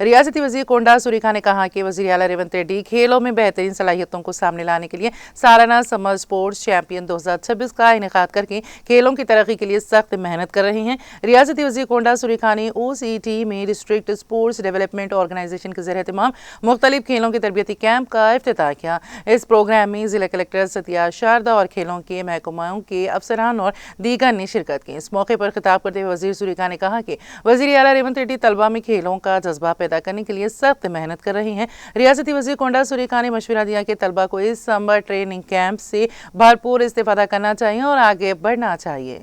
रियासती वजीर कोंडा सुरेखा ने कहा कि वजीर आला रेवंत रेड्डी खेलों में बेहतरीन सलाहियतों को सामने लाने के लिए सालाना समर स्पोर्ट्स चैंपियन 2026 का इनेकाद करके खेलों की तरक्की के लिए सख्त मेहनत कर रहे हैं। रियासती वजीर कोंडा सुरेखा ने OCT में डिस्ट्रिक्ट स्पोर्ट्स डेवलपमेंट ऑर्गेनाइजेशन के ज़रिए तमाम मुख्तलिफ खेलों के तरबियती कैंप का इफ्तिताह किया। इस प्रोग्राम में जिला कलेक्टर सत्या शारदा और खेलों के महकमाओं के अफसरान और दीगर ने शिरकत की। इस मौके पर खिताब करते हुए वजीर सुरेखा ने कहा कि वजीर आला रेवंत रेड्डी तलबा में खेलों का जज्बा पैदा करने के लिए सख्त मेहनत कर रहे हैं। रियासती वजीर कोंडा सुरेखा ने मशवरा दिया कि तलबा को इस समर ट्रेनिंग कैंप से भरपूर इस्तेफादा करना चाहिए और आगे बढ़ना चाहिए।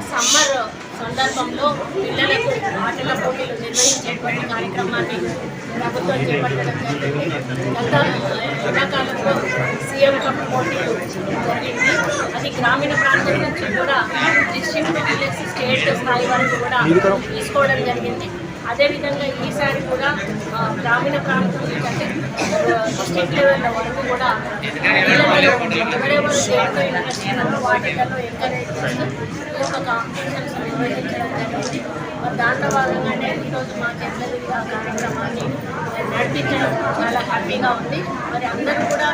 సమ్మర్ సందర్భంలో పిల్లలకు ఆటల పోటీలు నిర్వహించేటువంటి కార్యక్రమాన్ని ప్రభుత్వం చేపట్టడం జరిగింది. గత ఎండాకాలంలో సీఎం కప్ పోటీలు జరిగింది. అది గ్రామీణ ప్రాంతం నుంచి కూడా డిస్ట్రిక్ట్ విలేజ్ స్టేట్ స్థాయి వరకు కూడా తీసుకోవడం జరిగింది. అదేవిధంగా ఈసారి కూడా గ్రామీణ ప్రాంతం నుంచి అంటే డిస్ట్రిక్ట్ లెవెల్ వరకు కూడా ఎవరెవరు దేంట్లో ఇంట్రెస్ట్ ఉన్నారో వాటిల్లో ఎంకరేజ్ చేస్తూ ఈ యొక్క కాంపిటీషన్స్ నిర్వహించడం జరిగింది. దాంట్లో భాగంగానే ఈరోజు మా చెట్ల కార్యక్రమాన్ని నడిపించడం చాలా హ్యాపీగా ఉంది. మరి అందరూ కూడా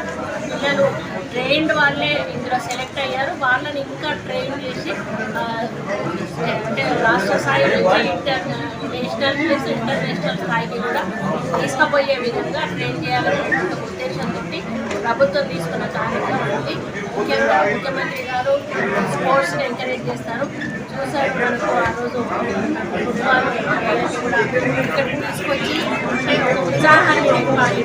పిల్లలు ట్రైన్డ్ వాళ్ళే ఇందులో సెలెక్ట్ అయ్యారు. వాళ్ళని ఇంకా ట్రైన్ చేసి అంటే రాష్ట్ర స్థాయి నుంచి నేషనల్ ప్లస్ ఇంటర్నేషనల్ స్థాయికి కూడా తీసుకుపోయే విధంగా ట్రైన్ చేయాలనే ఉద్దేశంతో ప్రభుత్వం తీసుకున్న కార్యక్రమం ఉంది. ముఖ్యంగా ముఖ్యమంత్రి గారు స్పోర్ట్స్ని ఎంకరేజ్ చేస్తారు. చూసారు మనకు ఆ రోజు ఫుట్బాల్ కూడా ఇక్కడ తీసుకొచ్చి ఉత్సాహాన్ని నింపాలి.